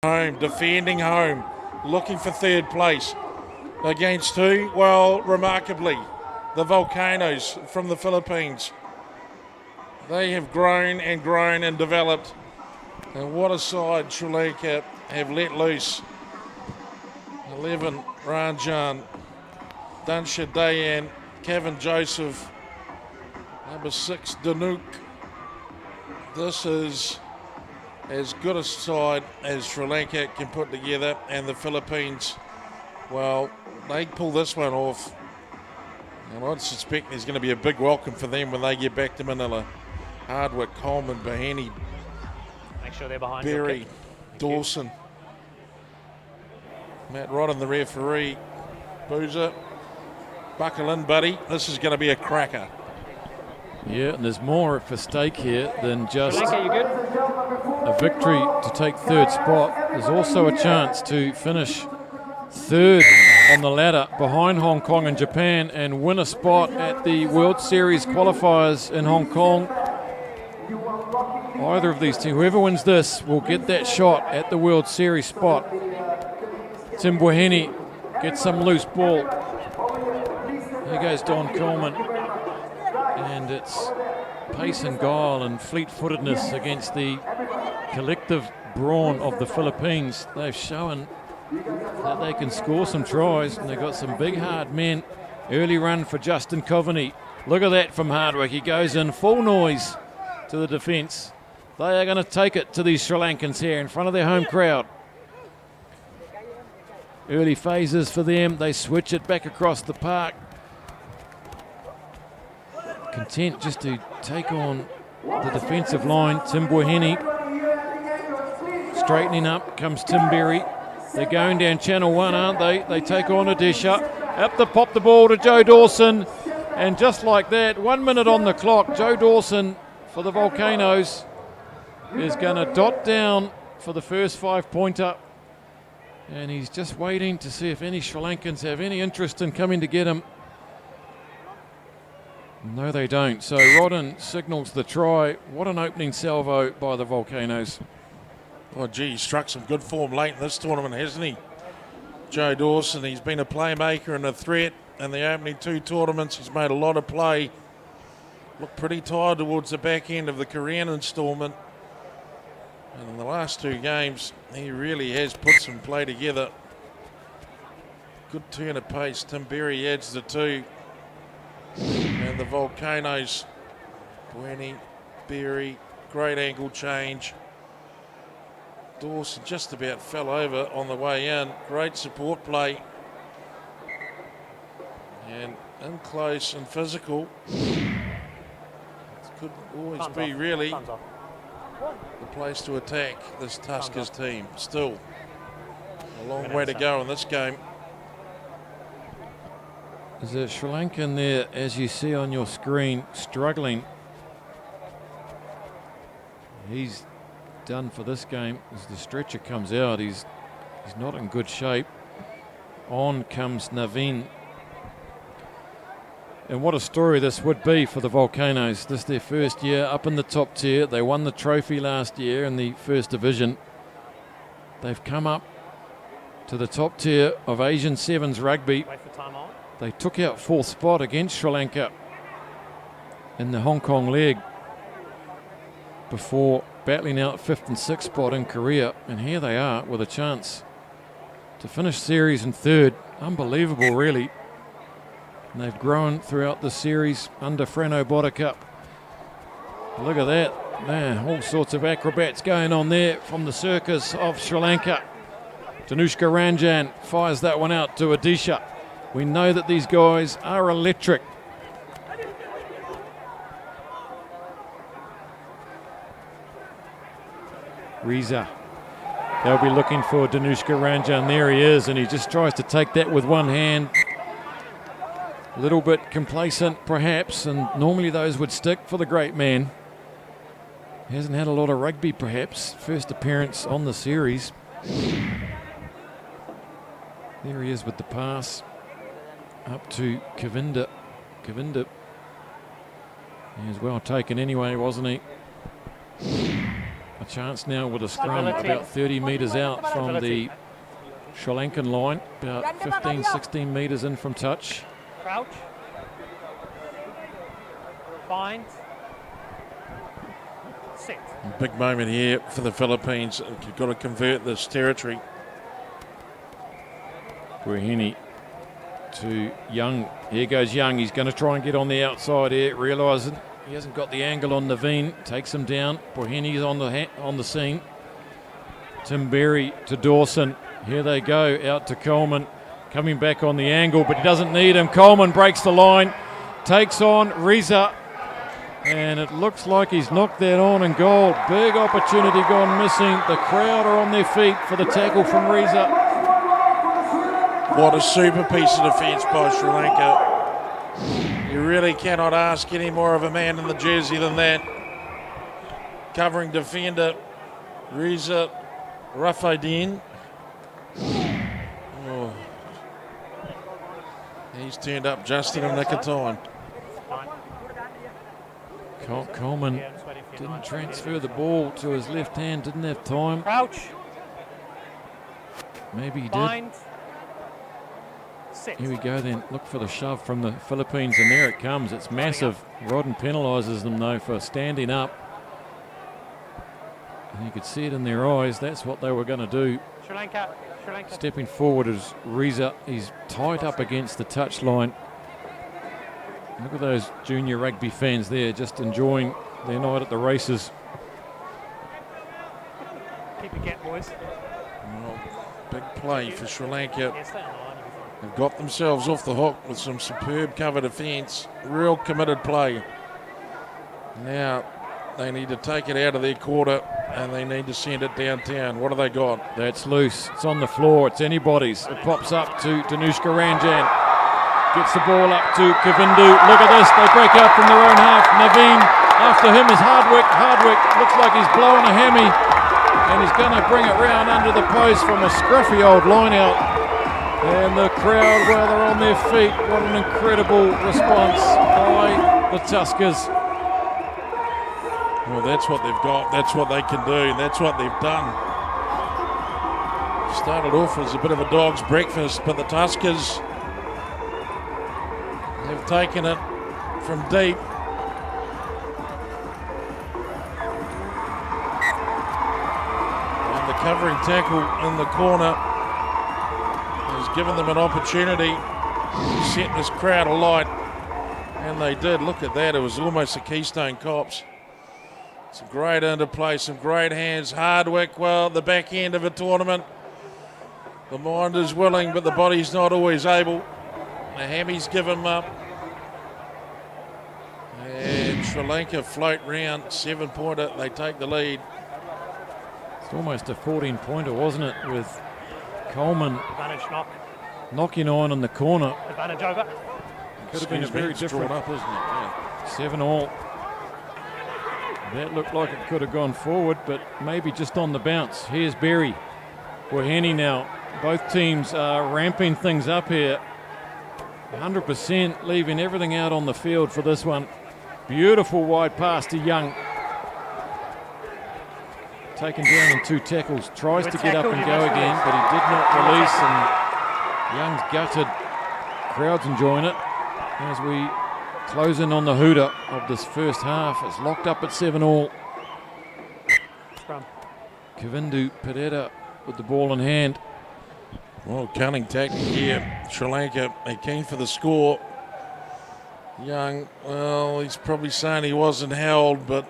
Home, defending home, looking for third place. Against who? Well, remarkably, the Volcanoes from the Philippines. They have grown and developed. And what a side Sri Lanka have let loose. 11, Ranjan, Dansha Dayan, Kevin Joseph, number 6, Danuk. This is as good a side as Sri Lanka can put together, and the Philippines, well, they pull this one off. And I'd suspect there's going to be a big welcome for them when they get back to Manila. Hardwick, Coleman, Bahani, make sure they're behind Berry, Dawson, Matt Rodden, the referee, Boozer. Buckle in, buddy. This is going to be a cracker. Yeah, and there's more at stake here than just Lanka, you good? a victory to take third spot. There's also a chance to finish third on the ladder behind Hong Kong and Japan and win a spot at the World Series qualifiers in Hong Kong. Either of these teams, whoever wins this, will get that shot at the World Series spot. Tim Buheni gets some loose ball. Here goes Don Coleman. And it's pace and guile and fleet-footedness against the collective brawn of the Philippines. They've shown that they can score some tries, and they've got some big, hard men. Early run for Justin Coveney. Look at that from Hardwick. He goes in full noise to the defence. They are going to take it to these Sri Lankans here in front of their home crowd. Early phases for them. They switch it back across the park. Content just to take on the defensive line. Tim Buheni straightening up comes Tim Berry. They're going down channel one, aren't they? They take on Adesha. Up the pop the ball to Joe Dawson, and just like that, 1 minute on the clock, Joe Dawson for the Volcanoes is going to dot down for the first 5-pointer, and he's just waiting to see if any Sri Lankans have any interest in coming to get him. No, they don't. So Rodden signals the try. What an opening salvo by the Volcanoes. Oh, gee, he's struck some good form late in this tournament, hasn't he? Joe Dawson, he's been a playmaker and a threat in the opening 2 tournaments. He's made a lot of play. Looked pretty tired towards the back end of the Korean instalment. And in the last 2 games, he really has put some play together. Good turn of pace. Tim Berry adds the 2. And the Volcanoes, Buheni, Berry, great angle change. Dawson just about fell over on the way in. Great support play. And in close and physical. It could always be really the place to attack this Tuskers team. Still a long way to go in this game. There's a Sri Lankan there, as you see on your screen, struggling. He's done for this game. As the stretcher comes out, he's not in good shape. On comes Naveen. And what a story this would be for the Volcanoes. This is their first year up in the top tier. They won the trophy last year in the first division. They've come up to the top tier of Asian Sevens rugby. Wait for time on. They took out 4th spot against Sri Lanka in the Hong Kong leg before battling out 5th and 6th spot in Korea. And here they are with a chance to finish series in 3rd. Unbelievable, really. And they've grown throughout the series under Frano Bodikup. Look at that. Man, all sorts of acrobats going on there from the circus of Sri Lanka. Danushka Ranjan fires that one out to Adesha. We know that these guys are electric. Reza. They'll be looking for Danushka Ranjan. There he is, and he just tries to take that with one hand. A little bit complacent, perhaps, and normally those would stick for the great man. He hasn't had a lot of rugby, perhaps. First appearance on the series. There he is with the pass. Up to Kavinda. He was well taken anyway, wasn't he? I chance now with a scrum about 30 metres out from the Sri Lankan line, about 15, 16 metres in from touch. Crouch. Bind. Sit. Big moment here for the Philippines. You've got to convert this territory. Buahini to Young. Here goes Young. He's going to try and get on the outside here, realising he hasn't got the angle on Naveen. Takes him down. Buahini's on the scene. Tim Berry to Dawson. Here they go, out to Coleman. Coming back on the angle, but he doesn't need him. Coleman breaks the line. Takes on Reza. And it looks like he's knocked that on and goal. Big opportunity gone missing. The crowd are on their feet for the tackle from Reza. What a super piece of defence by Sri Lanka. You really cannot ask any more of a man in the jersey than that. Covering defender Reza Rafaddin. Oh. He's turned up just in a nick of time. Coleman didn't transfer the ball to his left hand, didn't have time. Crouch. Maybe he did. Bind. Sit. Here we go then. Look for the shove from the Philippines, and there it comes. It's massive. Rodden penalises them though for standing up. And you could see it in their eyes. That's what they were going to do. Sri Lanka. Sri Lanka. Stepping forward is Reza. He's tight up against the touchline. Look at those junior rugby fans there, just enjoying their night at the races. Keep your gap, boys. Well, big play for Sri Lanka. Yeah, stay on the line, you'll be fine. They've got themselves off the hook with some superb cover defence. Real committed play. Now they need to take it out of their quarter and they need to send it downtown. What have they got? That's loose. It's on the floor. It's anybody's. It pops up to Danushka Ranjan. Gets the ball up to Kavindu. Look at this. They break out from their own half. Naveen after him is Hardwick. Hardwick looks like he's blowing a hammy. And he's going to bring it round under the post from a scruffy old line out. And the crowd, well, they're on their feet. What an incredible response by the Tuskers. Well, that's what they've got. That's what they can do. That's what they've done. Started off as a bit of a dog's breakfast, but the Tuskers have taken it from deep. And the covering tackle in the corner has given them an opportunity to set this crowd alight. And they did. Look at that. It was almost a Keystone Cops. Some great interplay, some great hands. Hardwick, well, the back end of a tournament. The mind is willing, but the body's not always able. The hammies give him up. And Sri Lanka float round, 7-pointer. They take the lead. It's almost a 14-pointer, wasn't it, with Coleman Advantage knock. knocking on in the corner. Advantage over. Could have been a very It's different drawn up, isn't it? Yeah. 7-all. That looked like it could have gone forward, but maybe just on the bounce. Here's Berry. Buahini now. Both teams are ramping things up here. 100% leaving everything out on the field for this one. Beautiful wide pass to Young. Taken down in 2 tackles. Tries to get up and go again, but he did not release, and Young's gutted. Crowd's enjoying it as we close in on the hooter of this first half. It's locked up at 7-all. Scrum. Kavindu Pereira with the ball in hand. Well, cunning tactic here. Sri Lanka, they keen for the score. Young, well, he's probably saying he wasn't held, but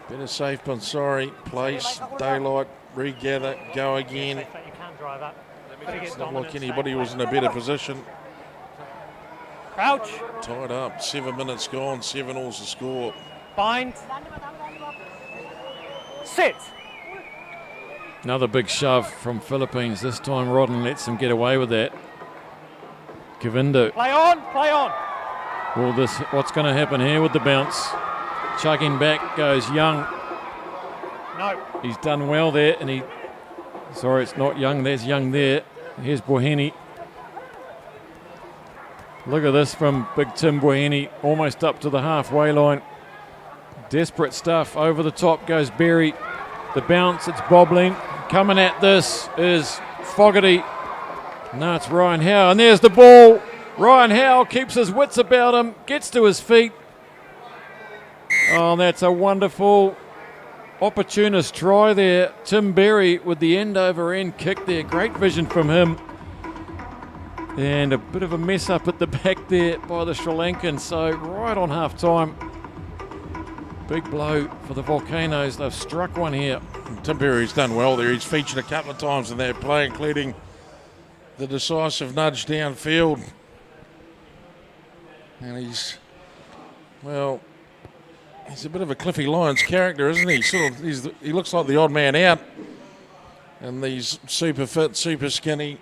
better safe than sorry. Place, daylight, regather, go again. You can't drive up. It's not like anybody was in a better position. Crouch. Tied up, 7 minutes gone, 7-all's the score. Bind. Sit. Another big shove from Philippines. This time Rodden lets them get away with that. Kavindu. Play on. Play on. Well, what's going to happen here with the bounce? Chugging back goes Young. No. He's done well there, and sorry, it's not Young. There's Young there. Here's Buahini. Look at this from big Tim Buahini, almost up to the halfway line. Desperate stuff. Over the top goes Berry. The bounce, it's bobbling. Coming at this is Fogarty. No, it's Ryan Howe. And there's the ball. Ryan Howe keeps his wits about him, gets to his feet. Oh, that's a wonderful opportunist try there. Tim Berry with the end over end kick there. Great vision from him. And a bit of a mess up at the back there by the Sri Lankans. So right on half time. Big blow for the Volcanoes. They've struck one here. Tim Berry's done well there. He's featured a couple of times in that play, including the decisive nudge downfield. And he's a bit of a Cliffy Lyons character, isn't he? He looks like the odd man out. And these super fit, super skinny,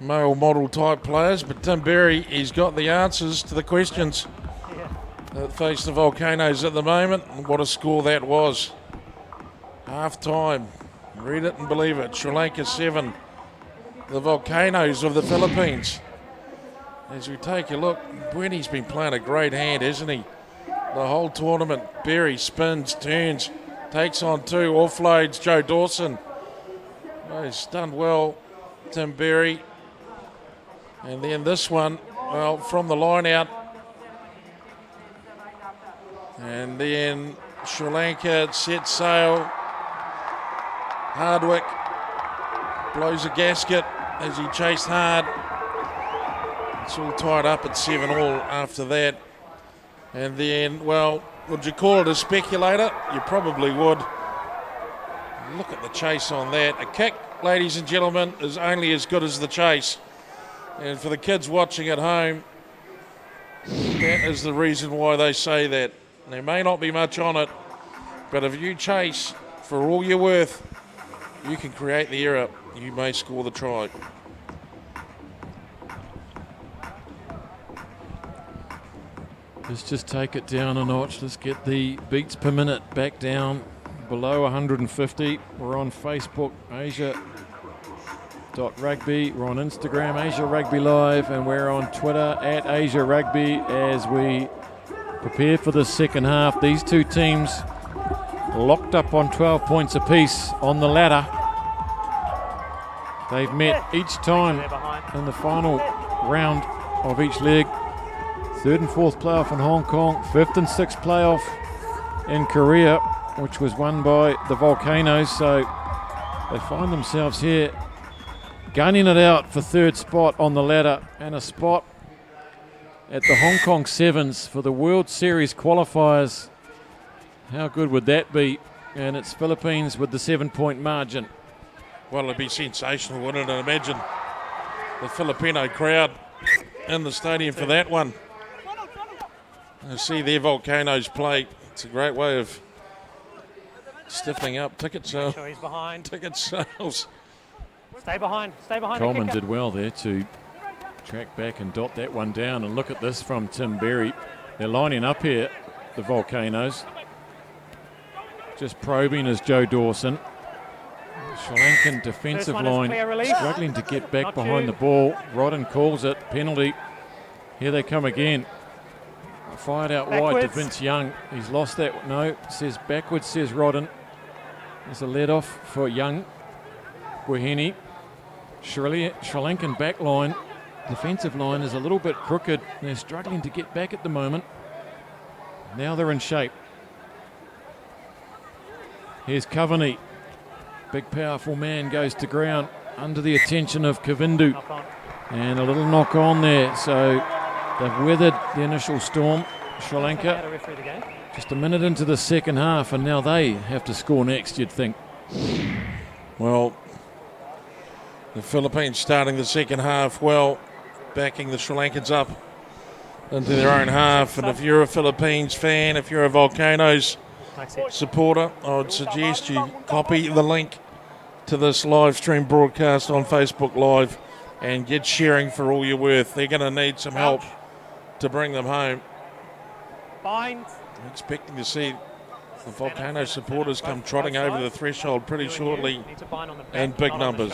male model type players. But Tim Berry, he's got the answers to the questions that face the Volcanoes at the moment. And what a score that was. Half time. Read it and believe it. Sri Lanka 7. The Volcanoes of the Philippines. As we take a look, Bueni's been playing a great hand, hasn't he? The whole tournament. Berry spins, turns, takes on two, offloads Joe Dawson. Oh, he's done well, Tim Berry. And then this one, well, from the line out. And then Sri Lanka set sail. Hardwick blows a gasket as he chased hard. It's all tied up at 7-all after that. And then, well, would you call it a speculator? You probably would. Look at the chase on that. A kick, ladies and gentlemen, is only as good as the chase. And for the kids watching at home, that is the reason why they say that. There may not be much on it, but if you chase for all you're worth, you can create the error. You may score the try. Let's just take it down a notch. Let's get the beats per minute back down below 150. We're on Facebook, Asia.Rugby. We're on Instagram, AsiaRugbyLive, and we're on Twitter at AsiaRugby as we prepare for the second half. These two teams locked up on 12 points apiece on the ladder. They've met each time in the final round of each leg. Third and fourth playoff in Hong Kong, fifth and sixth playoff in Korea, which was won by the Volcanoes. So they find themselves here gunning it out for third spot on the ladder and a spot at the Hong Kong Sevens for the World Series qualifiers. How good would that be? And it's Philippines with the 7-point margin. Well, it'd be sensational, wouldn't it? Imagine the Filipino crowd in the stadium for that one. I see their Volcanoes play. It's a great way of stiffening up ticket sales. Sure, he's behind. Ticket sales. Stay behind. Stay behind. Coleman did well there to track back and dot that one down. And look at this from Tim Berry. They're lining up here, the Volcanoes. Just probing is Joe Dawson. Sri Lankan defensive line struggling to get back behind the ball. Rodden calls it. Penalty. Here they come again. Fired out wide to Vince Young. He's lost that. No, says backwards, says Rodden. There's a let off for Young. Buheni. Sri Lankan back line. Defensive line is a little bit crooked. They're struggling to get back at the moment. Now they're in shape. Here's Coveney. Big powerful man goes to ground under the attention of Kavindu. And a little knock on there. So they've weathered the initial storm, Sri Lanka. Just a minute into the second half, and now they have to score next, you'd think. Well, the Philippines starting the second half well, backing the Sri Lankans up into their own half. And if you're a Philippines fan, if you're a Volcanoes supporter, I would suggest you copy the link to this live stream broadcast on Facebook Live and get sharing for all you're worth. They're going to need some help to bring them home. I'm expecting to see the Volcano supporters come trotting over the threshold pretty shortly and big numbers.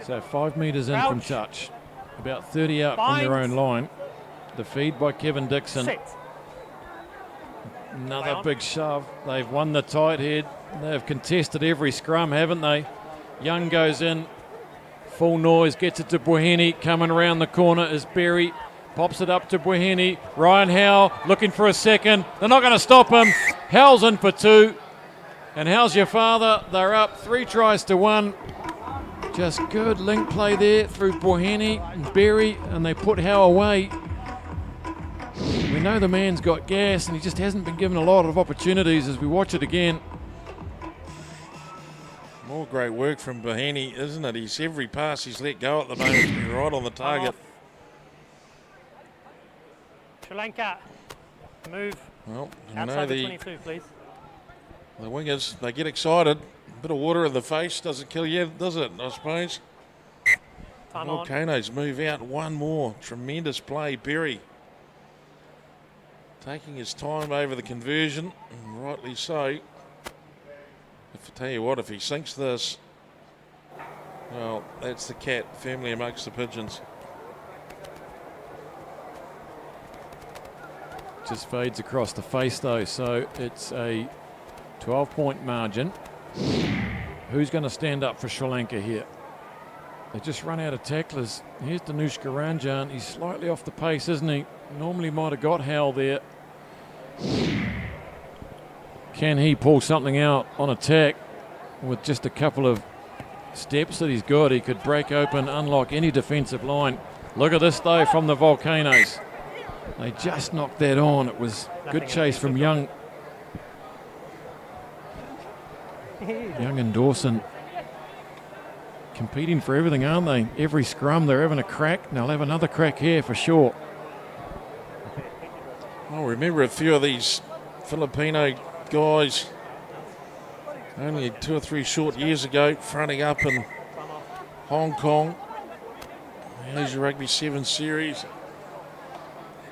So 5 metres in from touch, about 30 out from their own line. The feed by Kevin Dixon. Another big shove. They've won the tight head. They've contested every scrum, haven't they? Young goes in. Full noise, gets it to Boheni. Coming around the corner is Berry. Pops it up to Boheni. Ryan Howe looking for a second. They're not going to stop him. Howe's in for 2. And how's your father? They're up 3 tries to 1. Just good link play there through Boheni and Berry, and they put Howe away. We know the man's got gas, and he just hasn't been given a lot of opportunities as we watch it again. More great work from Boheni, isn't it? He's every pass he's let go at the moment has been right on the target. Sri Lanka, move. Well, you Outside know the 22, please. the wingers, they get excited. A bit of water in the face doesn't kill you, does it, I suppose? Time on. Volcanoes move out one more. Tremendous play, Berry. Taking his time over the conversion, and rightly so. If I tell you what, if he sinks this, well, that's the cat firmly amongst the pigeons. Just fades across the face though, so it's a 12-point margin. Who's going to stand up for Sri Lanka here? They just run out of tacklers. Here's Danushka Ranjan. He's slightly off the pace, isn't he? Normally might have got Hal there. Can he pull something out on attack with just a couple of steps that he's got? He could break open, unlock any defensive line. Look at this though from the Volcanoes. They just knocked that on. It was good chase from Young. Young and Dawson competing for everything, aren't they? Every scrum they're having a crack, and they'll have another crack here for sure. I remember a few of these Filipino guys only 2 or 3 short years ago fronting up in Hong Kong. The Asia Rugby 7 series.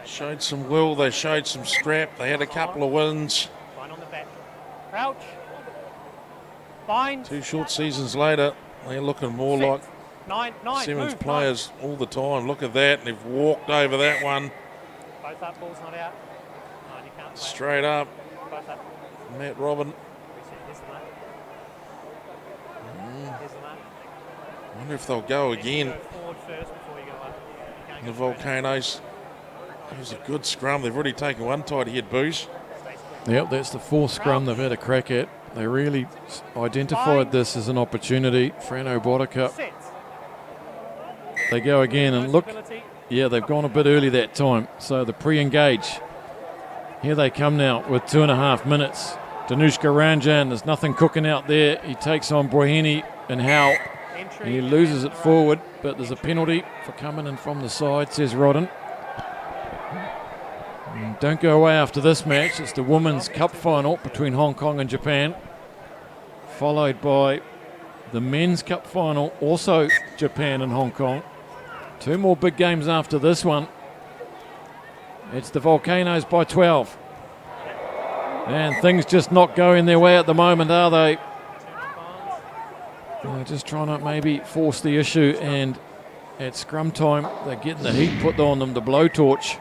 Showed some will, they showed some scrap, they had a couple of wins. Bind on the back. Crouch. Bind. 2 short seasons later, they're looking more 6, like 9, Sevens move, players all the time. Look at that, and they've walked over that one. 9. Both up, ball's not out. 9, you can't play. Straight up, Both up. Matt Robin. Here's the mark. Here's the mark. Wonder if they'll go again. Go forward first before you go up. You can't The go Volcanoes. It was a good scrum. They've already taken one tight head boost. Yep, that's the 4th scrum they've had a crack at. They really identified this as an opportunity. Frano Bodiccup. Sit. They go again, and look, yeah, they've gone a bit early that time. So the pre-engage. Here they come now with 2.5 minutes. Danushka Ranjan, there's nothing cooking out there. He takes on Boheni and Howe. He loses it forward, but there's a penalty for coming in from the side, says Rodden. And don't go away after this match. It's the Women's Cup final between Hong Kong and Japan, followed by the Men's Cup final, also Japan and Hong Kong. 2 more big games after this one. It's the Volcanoes by 12. And things just not going their way at the moment, are they? They're just trying to maybe force the issue, and at scrum time, they're getting the heat put on them, the blowtorch.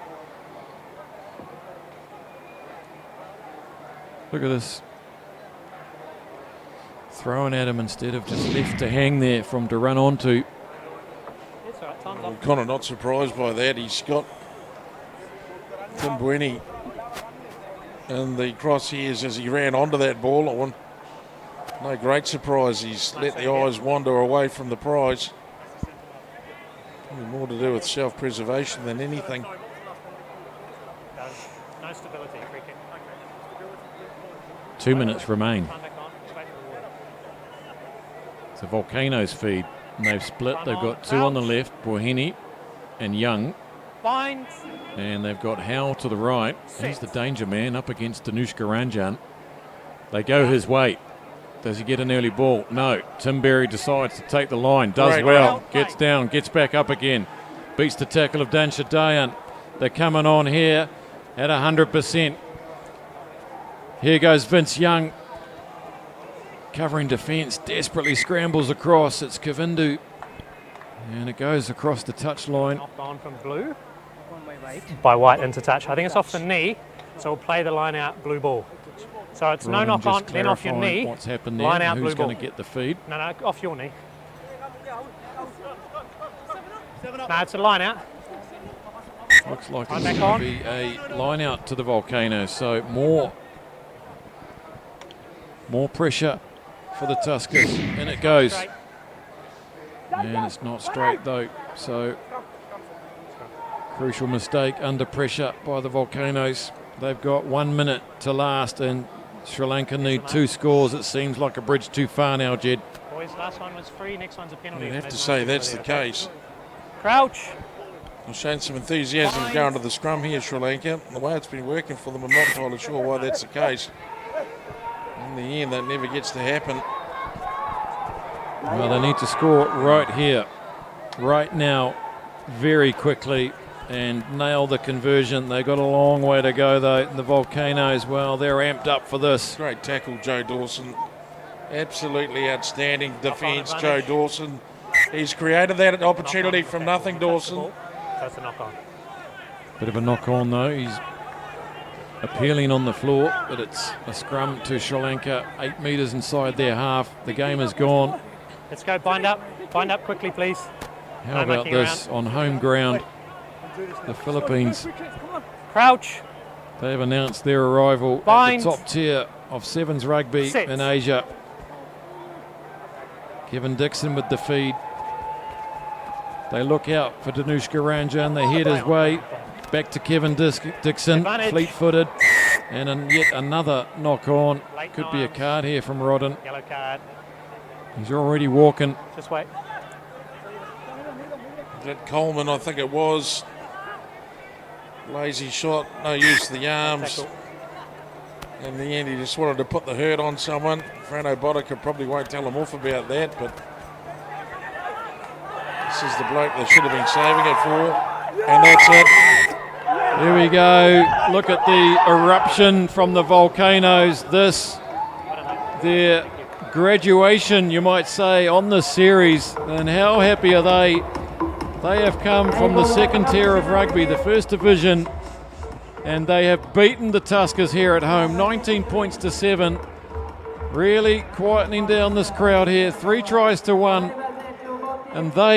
Look at this. Throwing at him instead of just left to hang there from to run onto. I'm kind of not surprised by that. He's got Tim Bueni in the crosshairs as he ran onto that ball. No great surprise. He's let the eyes wander away from the prize. Probably more to do with self-preservation than anything. No stability. Free kick. 2 minutes remain. It's the Volcanoes feed. And they've split. They've got 2 on the left, Boheni and Young. Bind. And they've got Howe to the right. He's the danger man up against Danushka Ranjan. They go his way. Does he get an early ball? No. Tim Berry decides to take the line. Does Great well. round. Gets down. Gets back up again. Beats the tackle of Dansha Dayan. They're coming on here at 100%. Here goes Vince Young. Covering defence. Desperately scrambles across. It's Kavindu. And it goes across the touchline. Knocked on from Blue. By White into touch. I think it's off the knee. So we'll play the line out blue ball. So it's no Rodden knock on, just then off your clarifying knee. what's happened Line there, out who's blue going ball. to get the feed. No, off your knee. No, it's a line out. Looks like I'm it's back going on. to be a line out to the Volcanoes, so more pressure for the Tuskers, and it goes. Straight. And it's not straight though, so crucial mistake under pressure by the Volcanoes. They've got 1 minute to last, and Sri Lanka need 2 scores. It seems like a bridge too far now, Jed. Boys, last one was free, next one's a penalty. You'd have to There's say no that's the penalty, okay? case. Crouch. They've shown some enthusiasm going to the scrum here, Sri Lanka. The way it's been working for them, I'm not entirely sure why that's the case. In the end, that never gets to happen. Well, they need to score right here, right now, very quickly, and nail the conversion. They've got a long way to go, though. The Volcanoes, well, they're amped up for this. Great tackle, Joe Dawson. Absolutely outstanding defence, Joe Dawson. He's created that opportunity from nothing, Dawson. That's a knock on. Bit of a knock on, though. He's appealing on the floor, but it's a scrum to Sri Lanka, 8 metres inside their half. The game is gone. Let's go, bind up quickly, please. How No about mucking this on home ground? The Philippines, Crouch. they've announced their arrival Bind. at the top tier of Sevens rugby Sit. in Asia. Kevin Dixon with the feed. They look out for Danushka Ranjan. They head his way. Back to Kevin Dixon, Advantage. fleet-footed. And yet another knock-on. Late Could be a nines. card here from Rodden. Yellow card. He's already walking. Just wait. That Coleman, I think it was. Lazy shot, no use of the arms. Tackle. In the end, he just wanted to put the hurt on someone. Frano Boddicker probably won't tell him off about that, but this is the bloke they should have been saving it for, and that's it. Here we go. Look at the eruption from the Volcanoes. This, their graduation, you might say, on this series. And how happy are they? They have come from the second tier of rugby, the first division, and they have beaten the Tuskers here at home, 19 points to 7. Really quietening down this crowd here. 3 tries to 1, and they